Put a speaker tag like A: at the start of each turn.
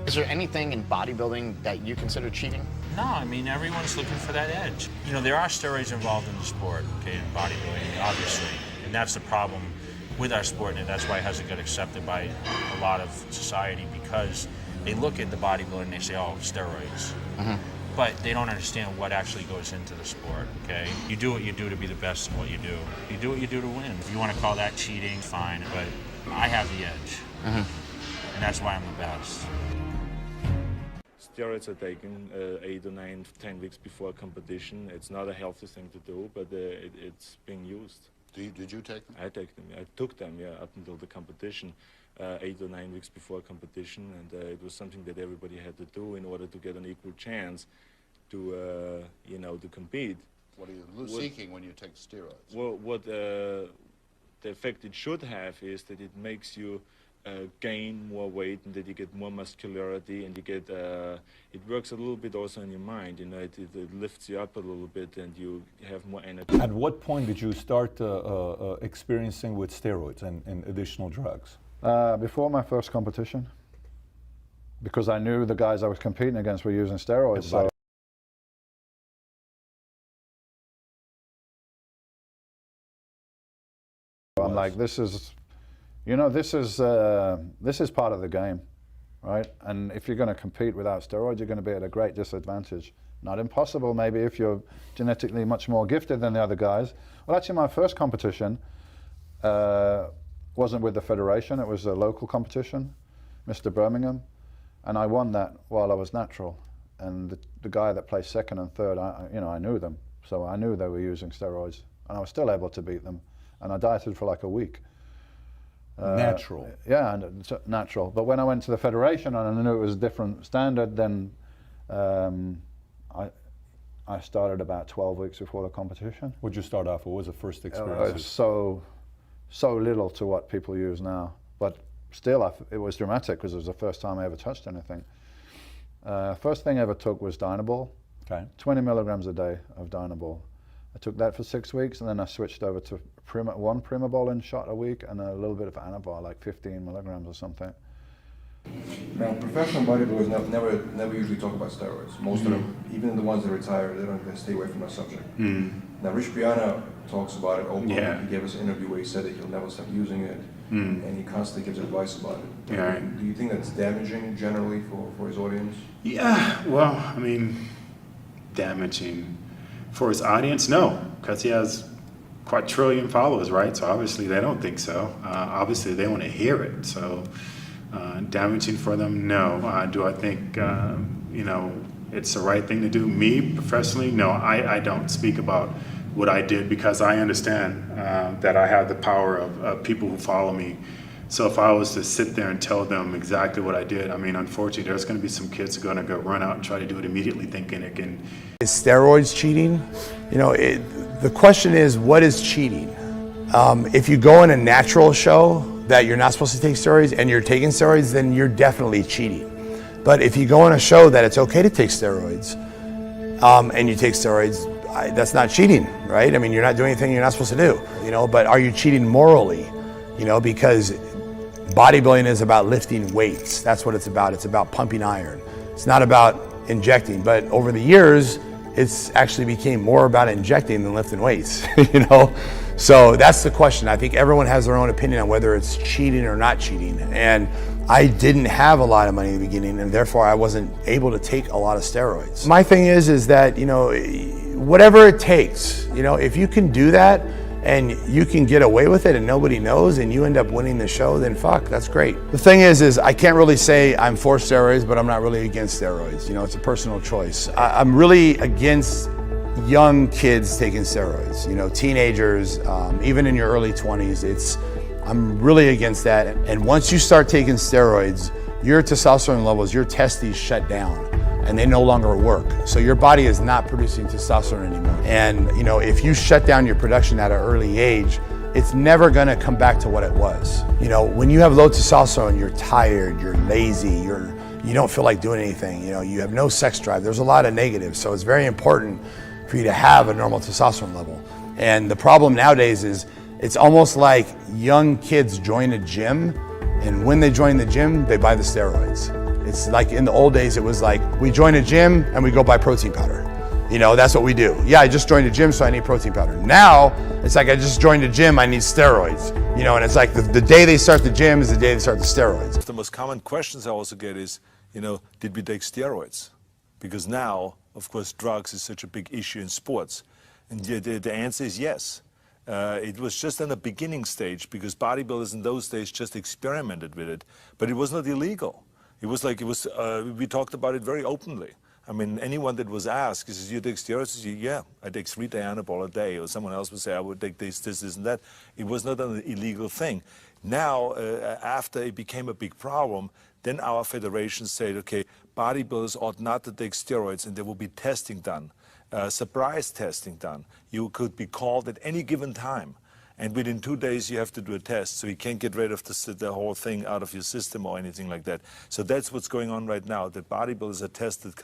A: Is there anything in bodybuilding that you consider cheating?
B: No, I mean, everyone's looking for that edge. You know, there are steroids involved in the sport, okay, in bodybuilding, obviously. And that's the problem with our sport, and that's why it hasn't got accepted by a lot of society, because they look at the bodybuilding and they say, oh, steroids. But they don't understand what actually goes into the sport, okay? You do what you do to be the best at what you do. You do what you do to win. If you want to call that cheating, fine, but I have the edge. And that's why I'm the best.
C: Steroids are taken 8 or 9, 10 weeks before a competition. It's not a healthy thing to do, but it's being used.
D: Did you take them?
C: I took them, yeah, up until the competition, 8 or 9 weeks before a competition, and it was something that everybody had to do in order to get an equal chance to, to compete.
D: What are you seeking when you take steroids?
C: Well, what the effect it should have is that it makes you gain more weight, and that you get more muscularity, and you get it works a little bit also in your mind. It lifts you up a little bit, and you have more energy.
E: At what point did you start experiencing with steroids and additional drugs?
F: Before my first competition, because I knew the guys I was competing against were using steroids. So I'm like, this is part of the game, right? And if you're going to compete without steroids, you're going to be at a great disadvantage. Not impossible, maybe, if you're genetically much more gifted than the other guys. Well, actually, my first competition wasn't with the federation. It was a local competition, Mr. Birmingham, and I won that while I was natural. And the guy that placed second and third, I knew them, so I knew they were using steroids, and I was still able to beat them. And I dieted for like a week.
E: Natural.
F: Yeah, and natural. But when I went to the federation and I knew it was a different standard, then I started about 12 weeks before the competition.
E: Would you start off? What was the first experience?
F: So little to what people use now, but still it was dramatic because it was the first time I ever touched anything. First thing I ever took was Dynabol.
E: Okay.
F: 20 milligrams a day of Dynabol. I took that for 6 weeks, and then I switched over to one Primobolan shot a week and a little bit of Anabol, like 15 milligrams or something.
G: Now, professional bodybuilders never usually talk about steroids. Most of them, even the ones that retire, they stay away from that subject. Now, Rich Brianna talks about it openly.
H: Yeah.
G: He gave us an interview where he said that he'll never stop using it, and he constantly gives advice about it.
H: Yeah.
G: Do you think that's damaging generally for his audience?
H: Yeah, well, I mean, damaging for his audience? No, because he has quadrillion followers, right? So obviously they don't think so. Obviously they want to hear it. So damaging for them? No. Do I think, it's the right thing to do? Me, professionally? No, I don't speak about what I did because I understand that I have the power of people who follow me. So if I was to sit there and tell them exactly what I did, I mean, unfortunately, there's going to be some kids who are going to go run out and try to do it immediately thinking it can.
I: Is steroids cheating? The question is, what is cheating? If you go in a natural show that you're not supposed to take steroids and you're taking steroids, then you're definitely cheating. But if you go in a show that it's okay to take steroids and you take steroids, that's not cheating, right? I mean, you're not doing anything you're not supposed to do, but are you cheating morally? Because bodybuilding is about lifting weights. That's what it's about. It's about pumping iron. It's not about injecting. But over the years, it's actually became more about injecting than lifting weights, So that's the question. I think everyone has their own opinion on whether it's cheating or not cheating. And I didn't have a lot of money in the beginning, and therefore I wasn't able to take a lot of steroids. My thing is that, whatever it takes, if you can do that, and you can get away with it and nobody knows and you end up winning the show, then fuck, that's great. The thing is I can't really say I'm for steroids, but I'm not really against steroids. It's a personal choice. I'm really against young kids taking steroids, teenagers, even in your early 20s. I'm really against that. And once you start taking steroids, your testosterone levels, your testes shut down, and they no longer work. So your body is not producing testosterone anymore. And if you shut down your production at an early age, it's never gonna come back to what it was. When you have low testosterone, you're tired, you're lazy, you don't feel like doing anything, you have no sex drive. There's a lot of negatives, so it's very important for you to have a normal testosterone level. And the problem nowadays is it's almost like young kids join a gym, and when they join the gym, they buy the steroids. It's like in the old days, it was like we join a gym and we go buy protein powder. You know, that's what we do. Yeah, I just joined a gym, so I need protein powder. Now, it's like I just joined a gym, I need steroids. You know, and it's like the day they start the gym is the day they start the steroids.
C: The most common questions I also get is, you know, did we take steroids? Because now, of course, drugs is such a big issue in sports. And the answer is yes. It was just in the beginning stage because bodybuilders in those days just experimented with it. But it was not illegal. It was like, we talked about it very openly. I mean, anyone that was asked, he says, you take steroids? He says, yeah, I take 3 Dianabol a day. Or someone else would say, I would take this, and that. It was not an illegal thing. Now, after it became a big problem, then our federation said, okay, bodybuilders ought not to take steroids, and there will be testing done, surprise testing done. You could be called at any given time. And within 2 days, you have to do a test, so you can't get rid of the whole thing out of your system or anything like that. So that's what's going on right now, that bodybuilders are tested